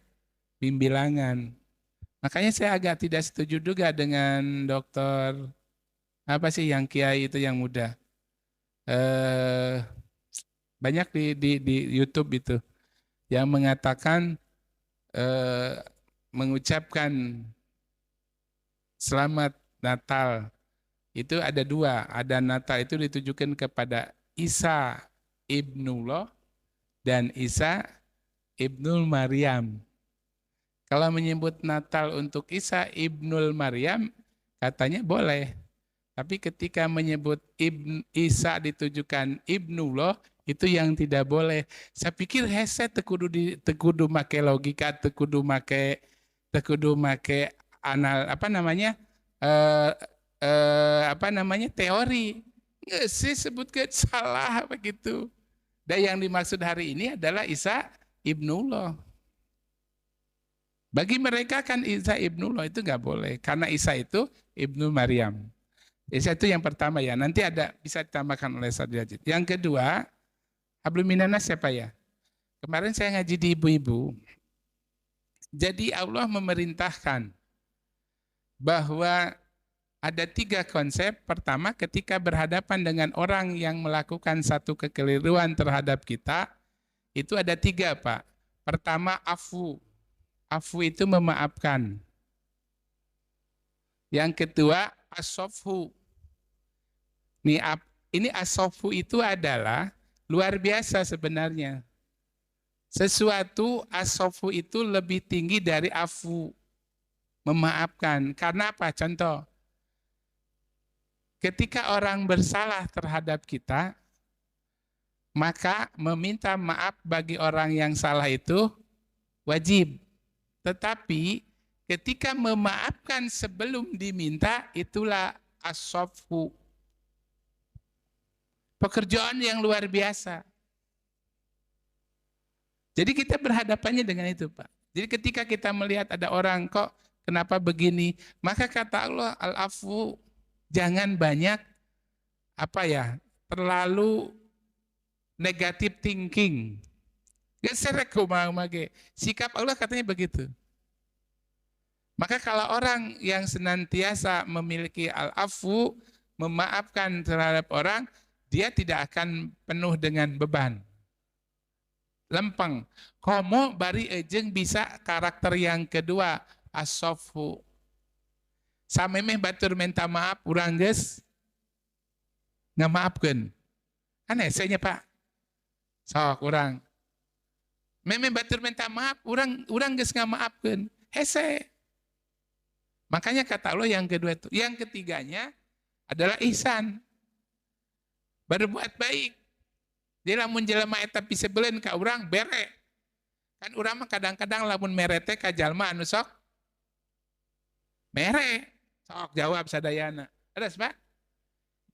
B: bilangan. Makanya saya agak tidak setuju juga dengan dokter yang kiai itu yang muda. Banyak di YouTube itu yang mengatakan mengucapkan selamat Natal itu ada dua. Ada Natal itu ditujukan kepada Isa ibnullah dan Isa ibnul Maryam. Kalau menyebut Natal untuk Isa ibnul Maryam, katanya boleh. Tapi ketika menyebut Isa ditujukan ibnullah, itu yang tidak boleh. Saya pikir hese tekudu make logika, tekudu make anal teori. Nggak sih sebutkan salah begitu. Dan yang dimaksud hari ini adalah Isa ibnullah. Bagi mereka kan Isa ibnullah itu nggak boleh. Karena Isa itu ibnu Maryam. Isa itu yang pertama ya. Nanti ada bisa ditambahkan oleh Saudara. Yang kedua, hablum minanas siapa ya? Kemarin saya ngaji di ibu-ibu. Jadi Allah memerintahkan bahwa ada 3 konsep. Pertama, ketika berhadapan dengan orang yang melakukan satu kekeliruan terhadap kita, itu ada 3 Pak. Pertama, afu. Afu itu memaafkan. Yang kedua, asofhu. Ini asofhu itu adalah luar biasa sebenarnya. Sesuatu asofhu itu lebih tinggi dari afu. Memaafkan. Karena apa? Contoh. Ketika orang bersalah terhadap kita, maka meminta maaf bagi orang yang salah itu wajib. Tetapi ketika memaafkan sebelum diminta, itulah as-safhu. Pekerjaan yang luar biasa. Jadi kita berhadapannya dengan itu Pak. Jadi ketika kita melihat ada orang kok kenapa begini, maka kata Allah al-afu, jangan banyak terlalu negative thinking. Sikap Allah katanya begitu. Maka kalau orang yang senantiasa memiliki al-afu, memaafkan terhadap orang, dia tidak akan penuh dengan beban. Lempeng. Komo bari ejeng bisa karakter yang kedua, as-safhu. Samemeh batur minta maaf, urang geus nggak maafkan. Kan esenya Pak. Sok urang. Memeh batur minta maaf, urang geus nggak maafkan. Hese. Makanya kata Allah yang kedua itu. Yang ketiganya adalah ihsan. Berbuat baik. Jadi lamun jelema eta pisebeleun ka urang bere. Kan urang mah kadang-kadang lamun merete ka jalma anu sok mere. Sok jawab sadayana. Terus Pak.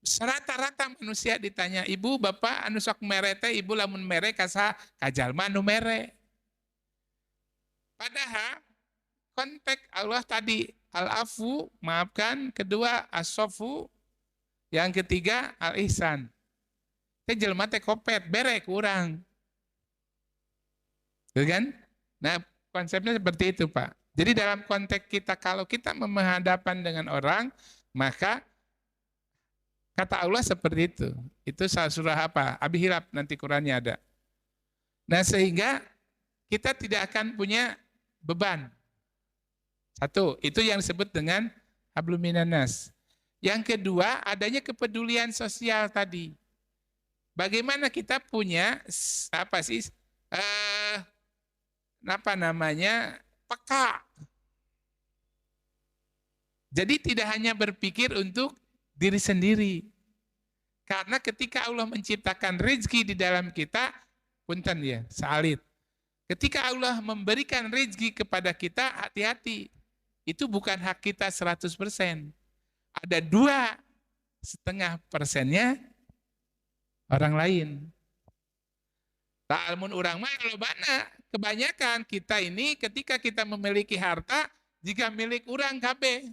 B: Rata-rata manusia ditanya, ibu bapak anu sok mere teh, ibu lamun mere kasa kajalma anu mere. Padahal konteks Allah tadi al-afu, maafkan, kedua as-sofu, yang ketiga al-ihsan. Teh jelema teh kopet, bere kurang. Gitu kan? Nah, konsepnya seperti itu, Pak. Jadi dalam konteks kita, kalau kita menghadapan dengan orang, maka kata Allah seperti itu. Itu surah apa? Abi Hilab, nanti Qurannya ada. Nah, sehingga kita tidak akan punya beban. Satu, itu yang disebut dengan hablum minanas. Yang kedua, adanya kepedulian sosial tadi. Bagaimana kita punya peka. Jadi tidak hanya berpikir untuk diri sendiri. Karena ketika Allah menciptakan rezeki di dalam kita, punten ya, salit. Ketika Allah memberikan rezeki kepada kita, hati-hati. Itu bukan hak kita 100%. Ada 2,5%-nya orang lain. Ta'almun urang mah lobana. Kebanyakan kita ini ketika kita memiliki harta, jika milik orang kabeh.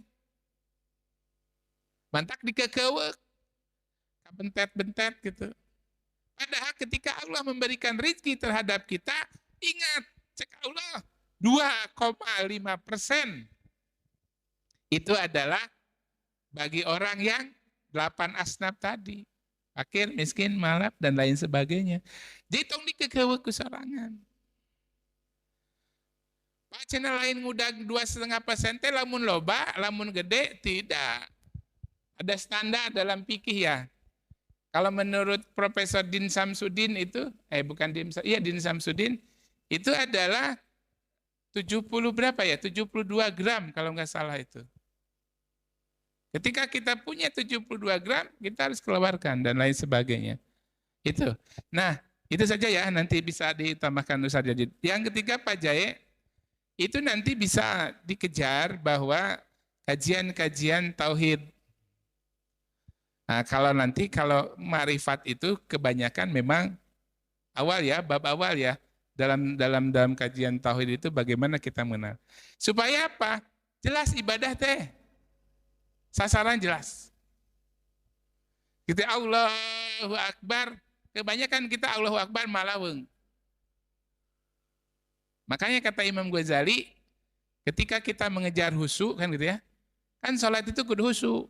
B: Mantak dikekewek. Bentet-bentet gitu. Padahal ketika Allah memberikan rezeki terhadap kita, ingat, cek Allah, 2,5% itu adalah bagi orang yang 8 asnaf tadi. Fakir, miskin, malap, dan lain sebagainya. Jadi tong dikekewek kusarangan. Pak channel lain ngudag 2,5% teh lamun loba, lamun gede, tidak. Ada standar dalam fikih ya. Kalau menurut Profesor Din Samsudin itu, Din Samsudin, itu adalah 72 gram kalau nggak salah itu. Ketika kita punya 72 gram, kita harus keluarkan dan lain sebagainya. Itu. Nah, itu saja ya, nanti bisa ditambahkan Ustaz Jadid. Yang ketiga Pak Jaye, itu nanti bisa dikejar bahwa kajian-kajian tauhid. Nah, kalau ma'rifat itu kebanyakan memang bab awal ya, dalam kajian tauhid itu bagaimana kita mengenal. Supaya apa? Jelas ibadah teh. Sasaran jelas. Kita Allahu Akbar, kebanyakan kita Allahu Akbar malaweng. Makanya kata Imam Ghazali, ketika kita mengejar husu, kan gitu ya, kan sholat itu kudu husu.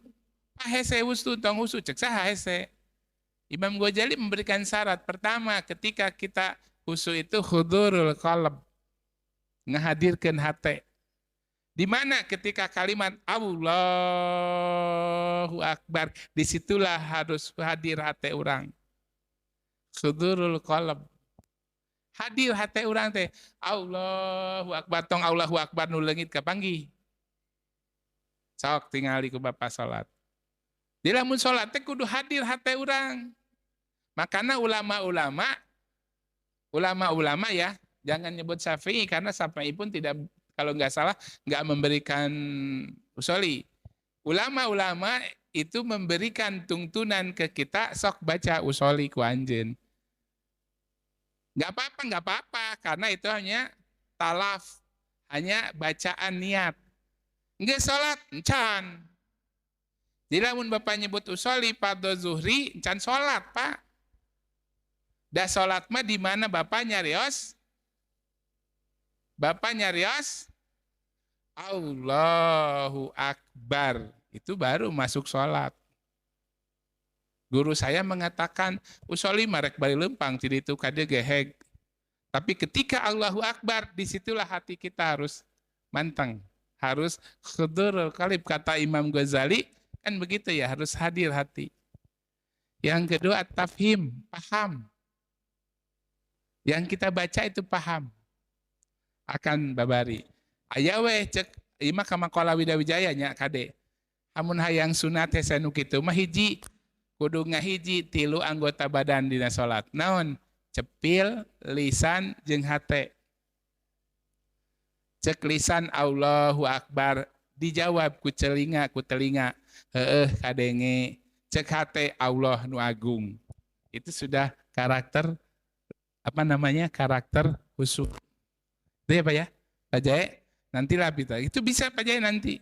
B: Hese husu, tong husu, cek saha hese. Imam Ghazali memberikan syarat. Pertama, ketika kita husu itu hudurul qalb, ngehadirkan hati. Di mana ketika kalimat Allahu Akbar, disitulah harus hadir hati orang. Hudurul qalb. Hadir hati orang teh. Allahu Akbar, tong Allahu Akbar nu leungit kapanggih. Sok tingali ku Bapak salat. Di lamun salat teh kudu hadir hati orang. Makanya ulama-ulama ya, jangan nyebut Syafi'i karena Syafi'i pun tidak, kalau nggak salah, nggak memberikan usoli. Ulama-ulama itu memberikan tuntunan ke kita, sok baca usoli ku anjeun. Nggak apa-apa, karena itu hanya talaf, hanya bacaan niat. Nggak sholat, encan. Jadi lamun Bapak nyebut usoli, fardhu zuhri, encan sholat, Pak. Dah sholat mah di mana Bapak nyarios? Bapak nyarios Allahu Akbar. Itu baru masuk sholat. Guru saya mengatakan, usoli marek bari lempang, tidak itu kade geheg. Tapi ketika Allahu Akbar, disitulah hati kita harus manteng. Harus khudurul qalb, kata Imam Ghazali, kan begitu ya, harus hadir hati. Yang kedua, tafhim, paham. Yang kita baca itu paham. Akan babari. Aya weh cek ima ka maqala Widawijaya nya kade. Amun hayang sunat hese nu kitu mah hiji kudu ngahiji 3 anggota badan dina salat. Naon? Cepil, lisan jeung hate. Cek lisan Allahu Akbar dijawab ku telinga, heueuh kadenge. cek hate Allah nu agung. Itu sudah karakter karakter khusyuk. Itu ya Pak ya? Pak Jaya, nantilah itu bisa Pak Jaya nanti.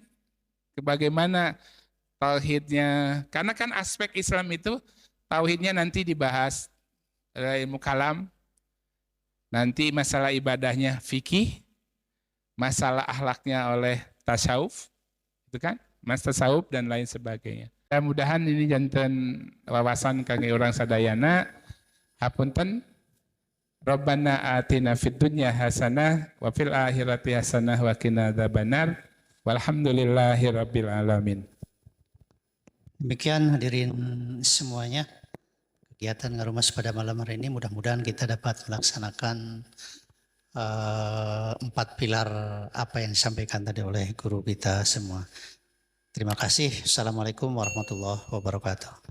B: Bagaimana tauhidnya, karena kan aspek Islam itu tauhidnya nanti dibahas ilmu kalam, nanti masalah ibadahnya fikih, masalah akhlaknya oleh tasawuf, itu kan, mas tasawuf dan lain sebagainya. Mudah-mudahan ini jantan wawasan kangge orang sadayana. Hapunten, Rabbana atina fid dunya hasanah wa fil akhirati hasanah wa qina adzabannar. Walhamdulillahi rabbil alamin.
A: Demikian hadirin semuanya, kegiatan Ngarumas pada malam hari ini mudah-mudahan kita dapat melaksanakan 4 pilar apa yang disampaikan tadi oleh guru kita semua. Terima kasih. Assalamualaikum warahmatullahi wabarakatuh.